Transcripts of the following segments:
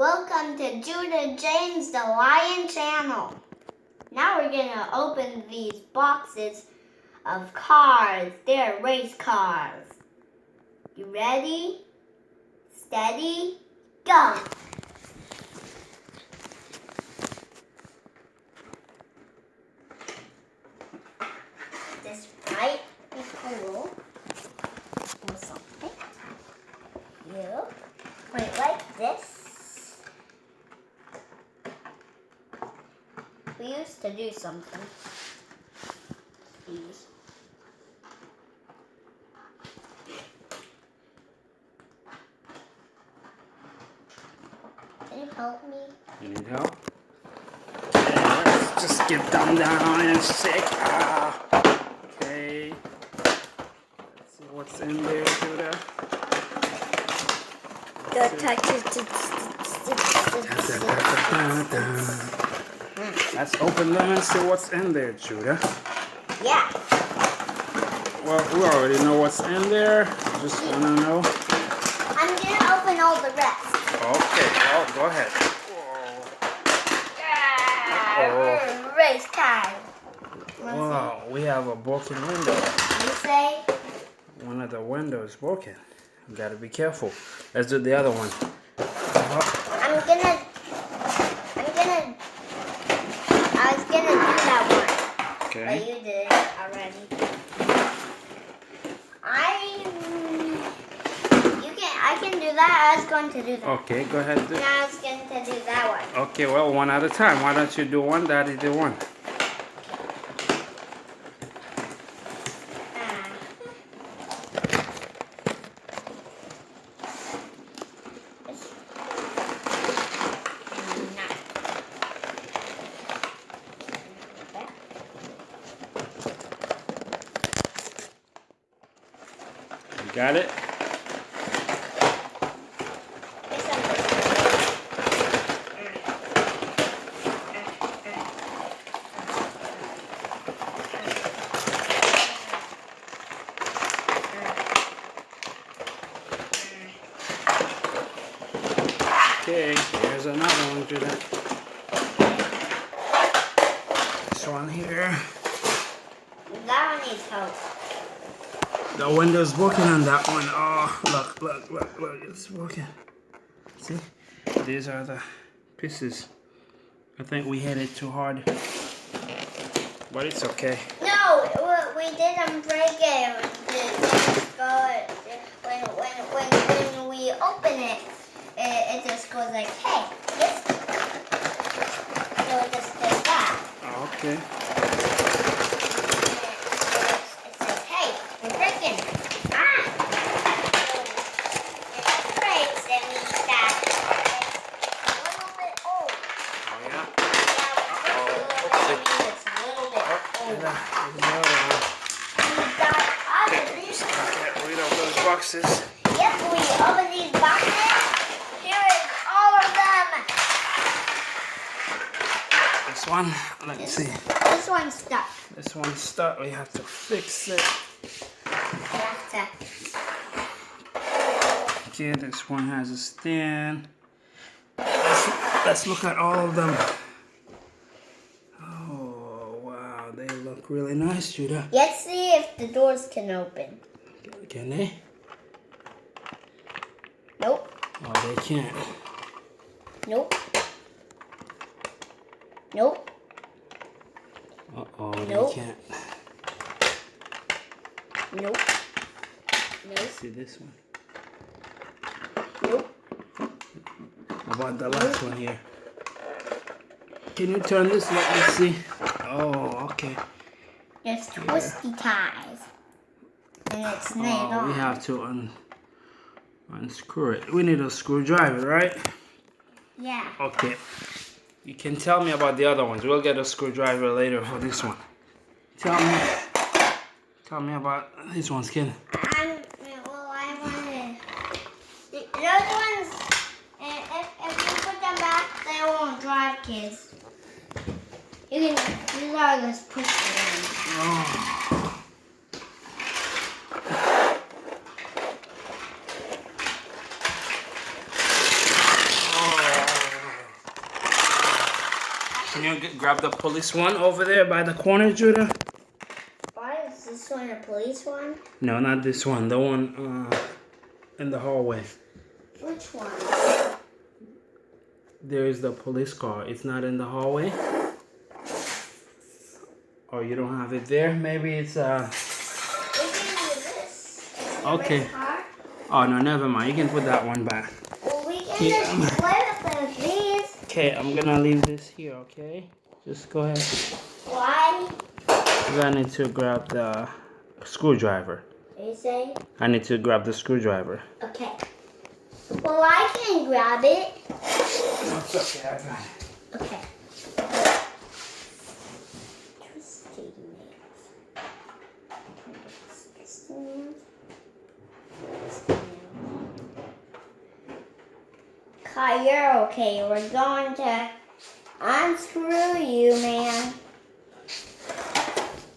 Welcome to Judah James the Lion channel. Now we're gonna open these boxes of cars. They're race cars. You ready? Steady, go! This might be cool or something. Yep. Wait, like this. We used to do something. These. Can you help me? You need help? Okay, let's just get them down and shake. Okay. Let's see what's in there, Judah. Let's open them and see what's in there, Judah. Yeah. Well, we already know what's in there. Just want to know. I'm going to open all the rest. Okay, well, go ahead. Oh. Race time. Wow, we have a broken window. You say? One of the windows broken. You gotta be careful. Let's do the other one. I was gonna do that one. Okay. But you did it already. I can do that. I was going to do that. Okay, go ahead. And I was going to do that one. Okay, well, one at a time. Why don't you do one, Daddy do one? You got it? Okay, here's another one, Judah. This one here. That one needs help. The window's broken on that one. Oh, look, it's broken. See? These are the pieces. I think we hit it too hard. But it's okay. No, we didn't break it. When we open it, it just goes like, hey, this. So it just does that. Oh, okay. It says, hey, we're breaking. Ah! So if it breaks, that means that it's a little bit old. Oh, yeah? Yeah, it's a little bit old. We got others. Get rid of those boxes. Yep, we open these boxes. Here is all of them. This one, let's see. This one's stuck. This one's stuck. We have to fix it. We have to. Okay, this one has a stand. Let's look at all of them. Oh, wow. They look really nice, Judah. Let's see if the doors can open. Can they? Nope. Oh, they can't. Nope. Nope. Uh-oh, Nope. they can't. Nope. Nope. See this one? Nope. How about the last one here? Can you turn this? Let me see. Oh, okay. There's twisty ties. And it's nailed on. We have to unscrew it. We need a screwdriver, right? Yeah. Okay. You can tell me about the other ones. We'll get a screwdriver later for this one. Tell me about this one, Skin. I wanted those ones. If you put them back, they won't drive, kids. These are just push them. Oh. Can you grab the police one over there by the corner, Judah? Why is this one a police one? No, not this one. The one in the hallway. Which one? There's the police car. It's not in the hallway. Oh, you don't have it there? Maybe it's We can do this. okay. Oh no, never mind. You can put that one back. Well, we can just play with these. Okay, I'm gonna leave this here, okay? Just go ahead. Why? I need to grab the screwdriver. You say? I need to grab the screwdriver. Okay. Well, I can grab it. No, it's okay, I got it. Okay. Kai, you're okay. We're going to unscrew you, man.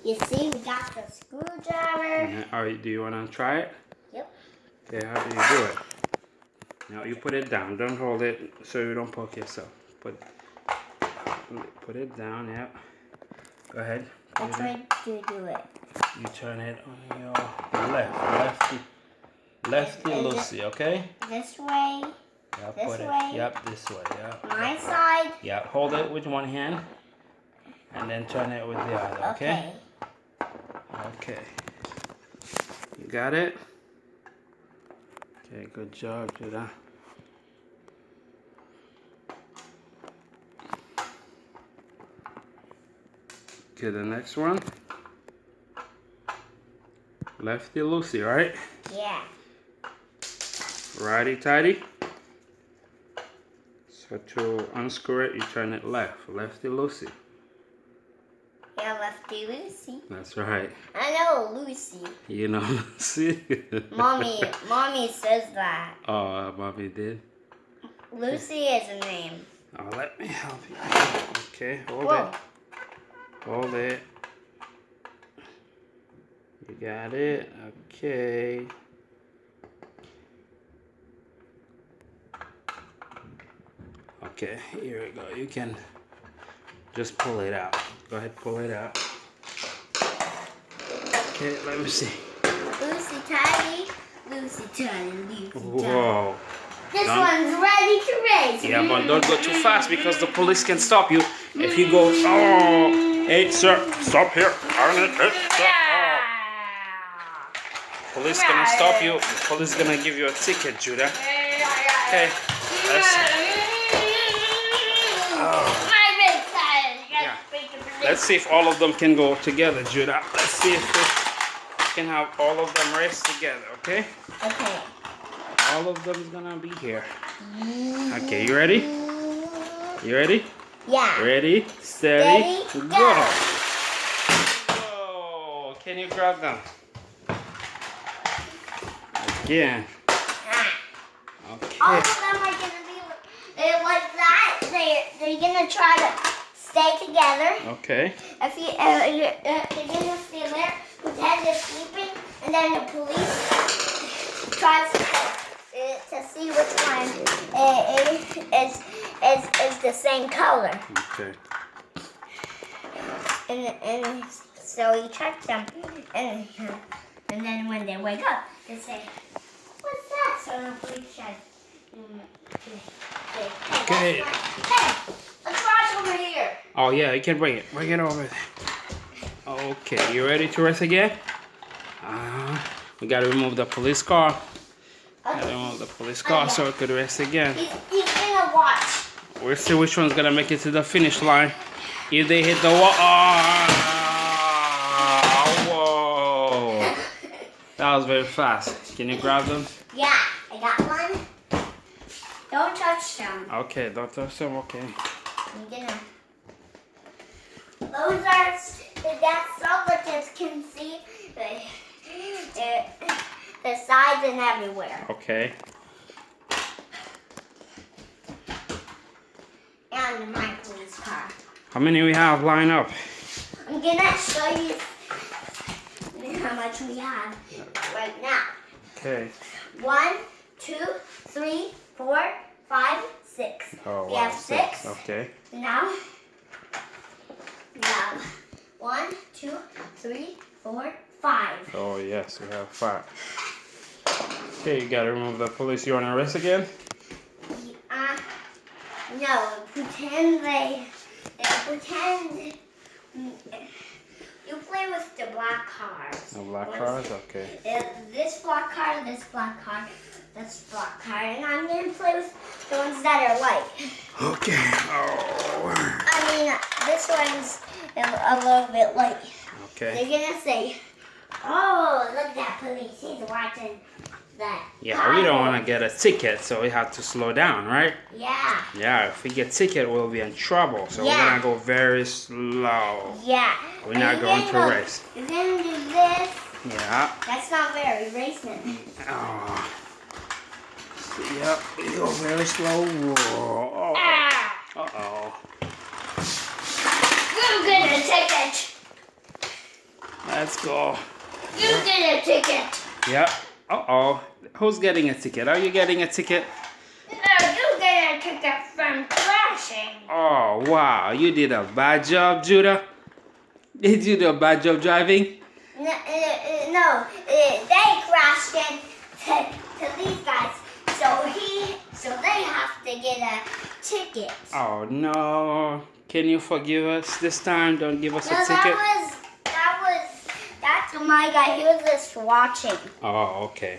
You see, we got the screwdriver. Alright, do you wanna try it? Yep. Okay, how do you do it? Now you put it down. Don't hold it so you don't poke yourself. Put it down, yep. Go ahead. I tried to do it. You turn it on your lefty loosey, okay? This way. Yep, This way. Yep, this way, yep. My side. Yep, hold it with one hand and then turn it with the other, okay? Okay. You got it? Okay, good job, Judah. Okay, the next one. Lefty loosey, right? Yeah. Righty tighty. So to unscrew it, you turn it left. Lefty loosey. Yeah, lefty Lucy. That's right. I know Lucy. You know Lucy. Mommy says that. Oh, Mommy did. Lucy is a name. Oh, let me help you. Okay, hold Whoa. it. Hold it. You got it? Okay. Okay, here we go. You can just pull it out. Go ahead, pull it out. Okay, let me see. Lucy Tiny. Lucy Tiny. Lucy Tiny. Whoa. This one's ready to race. Yeah, but don't go too fast because the police can stop you. If you go, oh, hey, sir, stop here. Stop. Oh. Police gonna stop you. Police gonna give you a ticket, Judah. Okay, let's see if all of them can go together, Judah. Let's see if we can have all of them race together, okay? Okay. All of them is gonna be here. Okay, you ready? You ready? Yeah. Ready, steady, Steady, go. Whoa, can you grab them? Again. Okay. All of them are gonna be like that. They're gonna try to stay together. Okay. If you, they're gonna stay there, pretend they're sleeping, and then the police tries to see which one is the same color. Okay. And so he checks them, and then when they wake up, they say, "What's that?" So the police says, Okay. Hey, let's watch over here. Oh yeah, you can bring it. Bring it over there. Okay, you ready to race again? We gotta remove the police car. Gotta remove the police car so we could race again. He's gonna watch. We'll see which one's gonna make it to the finish line. If they hit the wall. Oh, whoa. That was very fast. Can you grab them? Yeah, I got one. Don't touch them. Okay, don't touch them. Okay. I'm gonna. Those are so the kids can see the sides and everywhere. Okay. And my police car. How many we have lined up? I'm gonna show you how much we have right now. Okay. 1, 2, 3, 4, 5, 6. Oh, We wow, have 6. Okay. Now 1, 2, 3, 4, 5. Oh, yes, we have 5. Okay, you gotta remove the police. You wanna race again? No, pretend pretend you play with the black cars. The black cars? Okay. This black car, this black car, this black car, and I'm gonna play with the ones that are white. Okay. Oh. I mean, this one's a little bit light. Okay. They're gonna say, "Oh, look at that police! He's watching that." Yeah, we don't want to get a ticket, so we have to slow down, right? Yeah. Yeah, if we get ticket, we'll be in trouble. So we're gonna go very slow. Yeah. We're not going to race. You're gonna do this. Yeah. That's not very racing. Oh. Yep, we go very slow. Whoa. Oh. Uh-oh. You get a ticket. Let's go. You get a ticket. Yep. Uh-oh. Who's getting a ticket? Are you getting a ticket? No, you get a ticket from crashing. Oh, wow. You did a bad job, Judah. Did you do a bad job driving? No, they crashed into these guys, so they have to get a ticket. Oh, no. Can you forgive us this time? Don't give us a ticket. That's my guy. He was just watching. Oh, okay.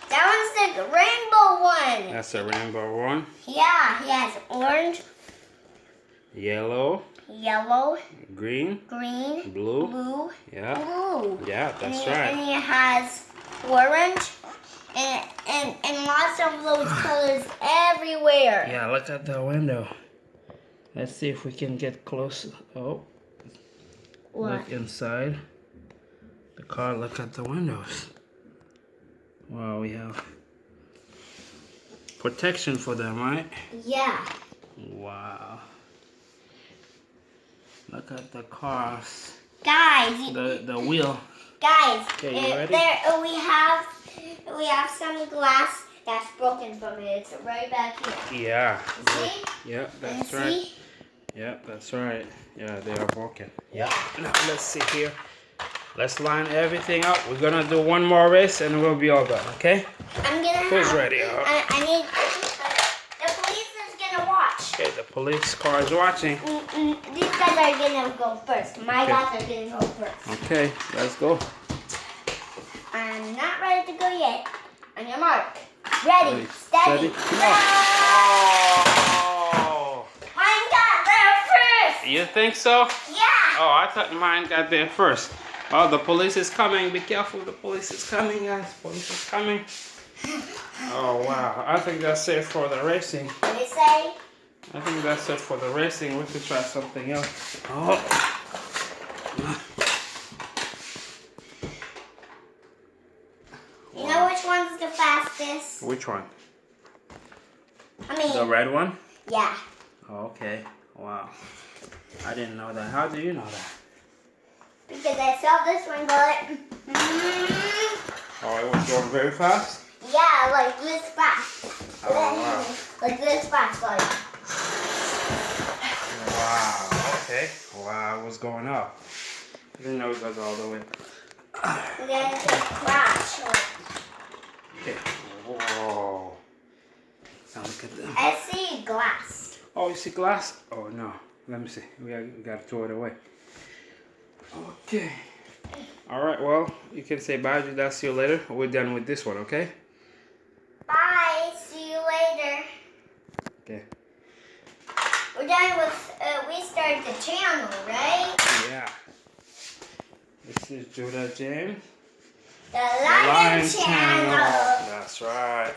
That one's the rainbow one. That's a rainbow one. Yeah, he has orange, Yellow, yellow, green, green, blue. blue, Yeah. blue. Yeah, that's And right. he has orange and lots of those colors everywhere. Yeah, look at the window. Let's see if we can get close. Oh, What? look inside the car. Look at the windows. Wow, we have protection for them, right? Yeah. Wow. Look at the cars. Guys, The wheel. guys, Okay, you ready? there we have some glass that's broken from it. It's right back here. Yeah. See? Yeah, that's And right. see? Yeah, that's right. Yeah, they are broken. Yeah. Now let's see here. Let's line everything up. We're gonna do one more race and we'll be all done. Okay? I'm gonna. Who's ready? I need. The police is gonna watch. Okay, the police car is watching. These guys are gonna go first. My Okay. guys are gonna go first. Okay, let's go. I'm not ready to go yet. On your mark. Ready, steady, Come go! on. Oh! Mine got there first! You think so? Yeah! Oh, I thought mine got there first. Oh, the police is coming. Be careful, the police is coming, guys. Police is coming. Oh, wow. I think that's it for the racing. What do you say? I think that's it for the racing. We could try something else. Oh. You know which one's the fastest? Which one? I mean, The red one? yeah. Okay. Wow. I didn't know that. How do you know that? Because I saw this one go like, Oh, it was going very fast? yeah, like this fast. Oh, wow. Like this fast, like. Wow. Okay. Wow, it was going up. I didn't know it goes all the way. And then it just crashed. Okay. Whoa. Now look at them. I see glass. Oh, you see glass? Oh, no. Let me see. We got to throw it away. Okay. All right. Well, you can say bye. I'll see you later. We're done with this one, okay? Bye. See you later. Okay. We're done with, we started the channel, right? Yeah. This is Judah James. The Lion Channel. That's right.